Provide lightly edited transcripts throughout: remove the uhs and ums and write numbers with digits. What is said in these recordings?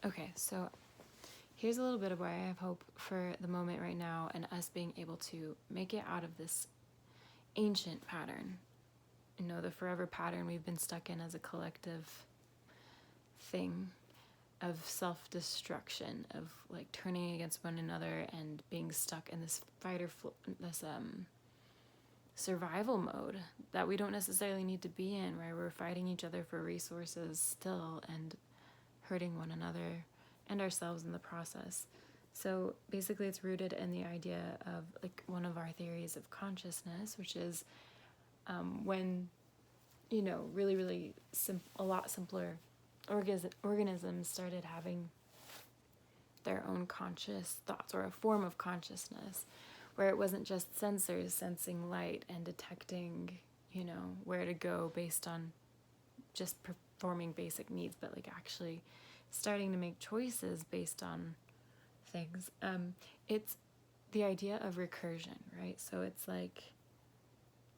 Okay, so here's a little bit of why I have hope for the moment right now and us being able to make it out of this ancient pattern. The forever pattern we've been stuck in as a collective thing of self-destruction, of like turning against one another and being stuck in this this survival mode that we don't necessarily need to be in, where we're fighting each other for resources still and hurting one another and ourselves in the process. So basically it's rooted in the idea of like one of our theories of consciousness, which is when really a lot simpler organisms started having their own conscious thoughts, or a form of consciousness, where it wasn't just sensors sensing light and detecting where to go based on just performing basic needs, but like actually starting to make choices based on things. It's the idea of recursion, right? So it's like,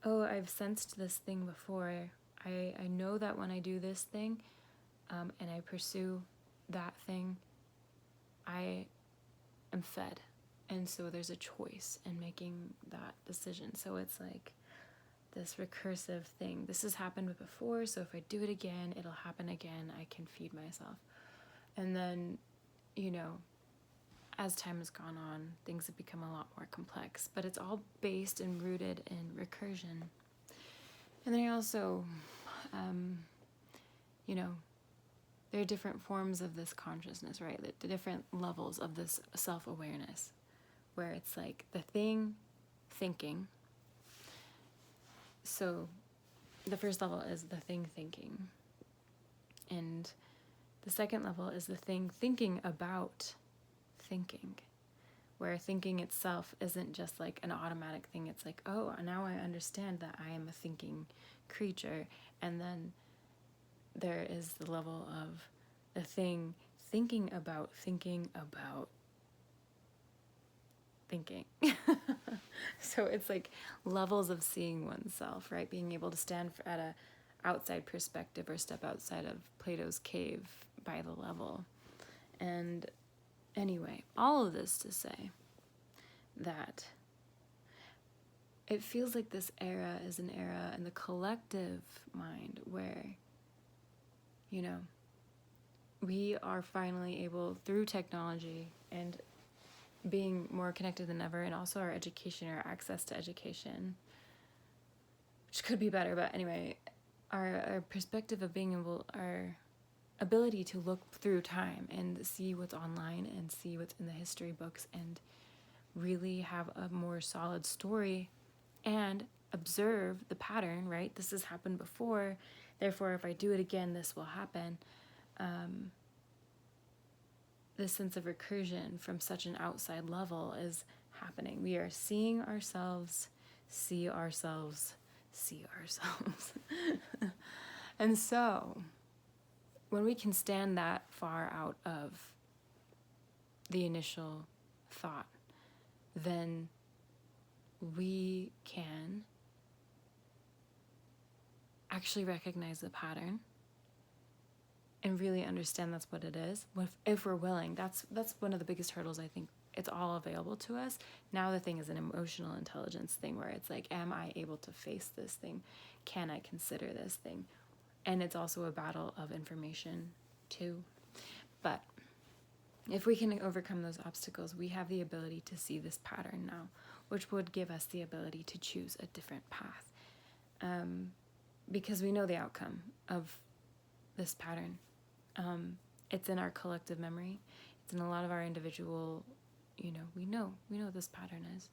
oh, I've sensed this thing before. I know that when I do this thing and I pursue that thing, I am fed. And so there's a choice in making that decision. So it's like this recursive thing. This has happened before, so if I do it again, it'll happen again. I can feed myself. And then, as time has gone on, things have become a lot more complex, but it's all based and rooted in recursion. And then I also, there are different forms of this consciousness, right? The different levels of this self-awareness, where it's like the thing thinking. So the first level is the thing thinking. And the second level is the thing thinking about thinking, where thinking itself isn't just like an automatic thing. It's like, oh, now I understand that I am a thinking creature. And then there is the level of the thing thinking about thinking. So it's like levels of seeing oneself, right? Being able to stand at a outside perspective or step outside of Plato's cave by the level. And anyway, all of this to say that it feels like this era is an era in the collective mind where, we are finally able, through technology and being more connected than ever, and also our education, our access to education, which could be better, but anyway, our perspective of being able, our ability to look through time and see what's online and see what's in the history books and really have a more solid story and observe the pattern, right? This has happened before, therefore if I do it again, this will happen. This sense of recursion from such an outside level is happening. We are seeing ourselves, see ourselves, see ourselves. And so when we can stand that far out of the initial thought, then we can actually recognize the pattern and really understand that's what it is. If we're willing, that's one of the biggest hurdles. I think it's all available to us. Now the thing is an emotional intelligence thing, where it's like, am I able to face this thing? Can I consider this thing? And it's also a battle of information too. But if we can overcome those obstacles, we have the ability to see this pattern now, which would give us the ability to choose a different path. Because we know the outcome of this pattern. It's in our collective memory. It's in a lot of our individual, we know what this pattern is.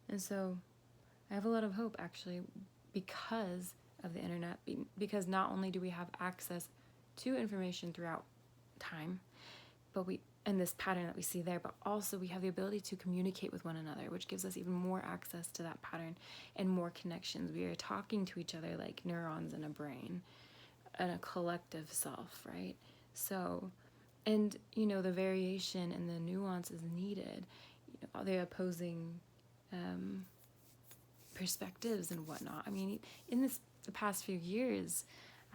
And so I have a lot of hope, actually, because of the internet, because not only do we have access to information throughout time, and this pattern that we see there, but also we have the ability to communicate with one another, which gives us even more access to that pattern and more connections. We are talking to each other like neurons in a brain and a collective self, right? So, and the variation and the nuance is needed, the opposing perspectives and whatnot. I mean, in the past few years,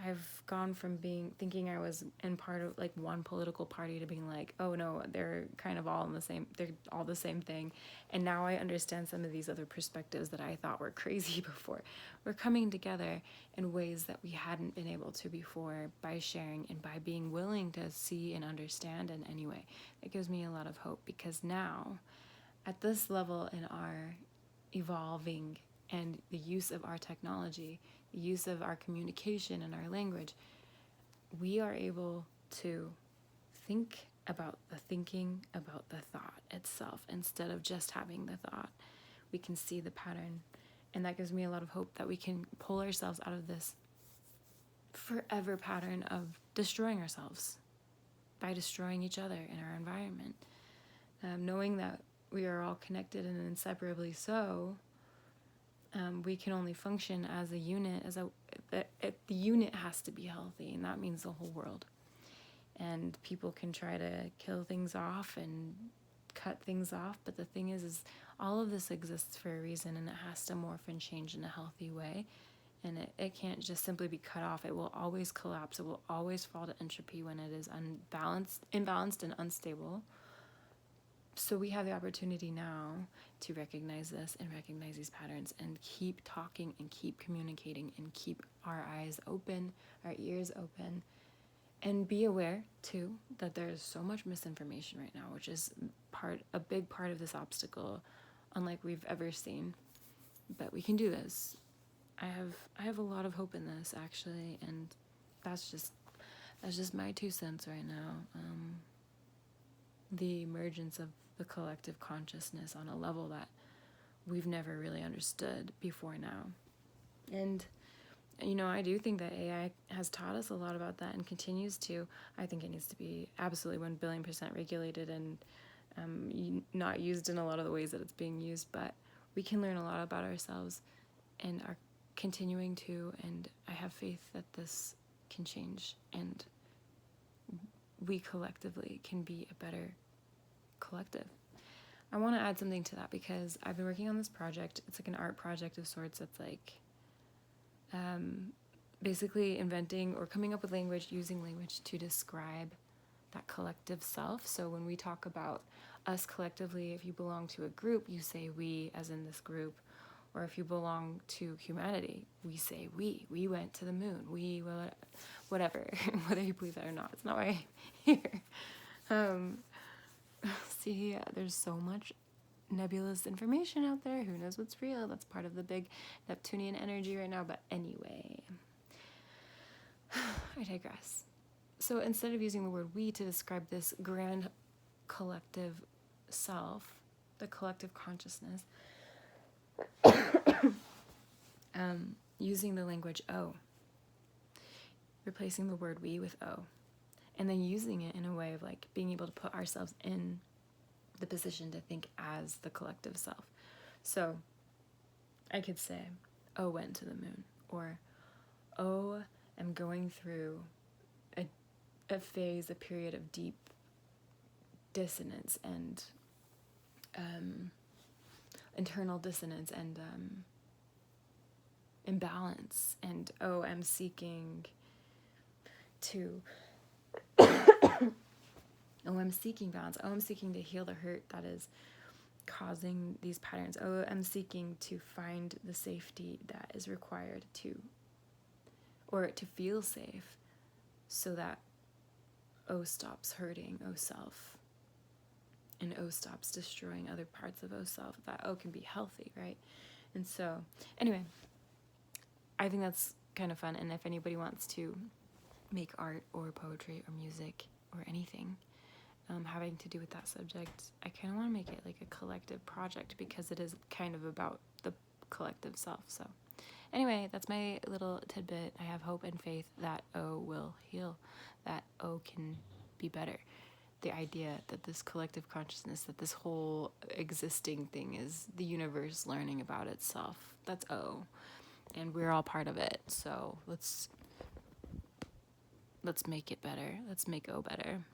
I've gone from thinking I was in part of like one political party to being like, oh no, they're kind of all they're all the same thing. And now I understand some of these other perspectives that I thought were crazy before. We're coming together in ways that we hadn't been able to before by sharing and by being willing to see and understand in any way. It gives me a lot of hope, because now at this level in our evolving and the use of our technology, the use of our communication and our language, we are able to think about the thinking about the thought itself instead of just having the thought. We can see the pattern, and that gives me a lot of hope that we can pull ourselves out of this forever pattern of destroying ourselves by destroying each other in our environment. Knowing that we are all connected and inseparably so, we can only function as a unit. The unit has to be healthy, and that means the whole world. And people can try to kill things off and cut things off, but the thing is all of this exists for a reason, and it has to morph and change in a healthy way. And it can't just simply be cut off. It will always collapse. It will always fall to entropy when it is imbalanced and unstable. So we have the opportunity now to recognize this and recognize these patterns and keep talking and keep communicating and keep our eyes open, our ears open, and be aware too that there's so much misinformation right now, which is a big part of this obstacle, unlike we've ever seen. But we can do this. I have a lot of hope in this, actually, and that's just my 2 cents right now. The emergence of the collective consciousness on a level that we've never really understood before now. And, I do think that AI has taught us a lot about that and continues to. I think it needs to be absolutely 1,000,000,000% regulated and not used in a lot of the ways that it's being used, but we can learn a lot about ourselves and are continuing to, and I have faith that this can change and we collectively can be a better collective. I want to add something to that because I've been working on this project. It's like an art project of sorts that's like basically inventing or coming up with using language to describe that collective self. So when we talk about us collectively, if you belong to a group, you say we, as in this group. Or if you belong to humanity, we say we went to the moon, whatever, whether you believe that or not. It's not why I'm here. See, there's so much nebulous information out there. Who knows what's real? That's part of the big Neptunian energy right now. But anyway, I digress. So instead of using the word we to describe this grand collective self, the collective consciousness, using the language O, replacing the word we with O, and then using it in a way of like being able to put ourselves in the position to think as the collective self. So I could say, O went to the moon, or O am going through a phase, a period of deep dissonance and internal dissonance and imbalance, and I'm seeking to I'm seeking balance. I'm seeking to heal the hurt that is causing these patterns. I'm seeking to find the safety that is required to feel safe, so that stops hurting self, and stops destroying other parts of self, that can be healthy, right? And so anyway, I think that's kind of fun. And if anybody wants to make art or poetry or music or anything having to do with that subject, I kind of want to make it like a collective project, because it is kind of about the collective self. So anyway, that's my little tidbit. I have hope and faith that will heal, that can be better. The idea that this collective consciousness, that this whole existing thing is the universe learning about itself. That's and we're all part of it. So let's make it better. Let's make better.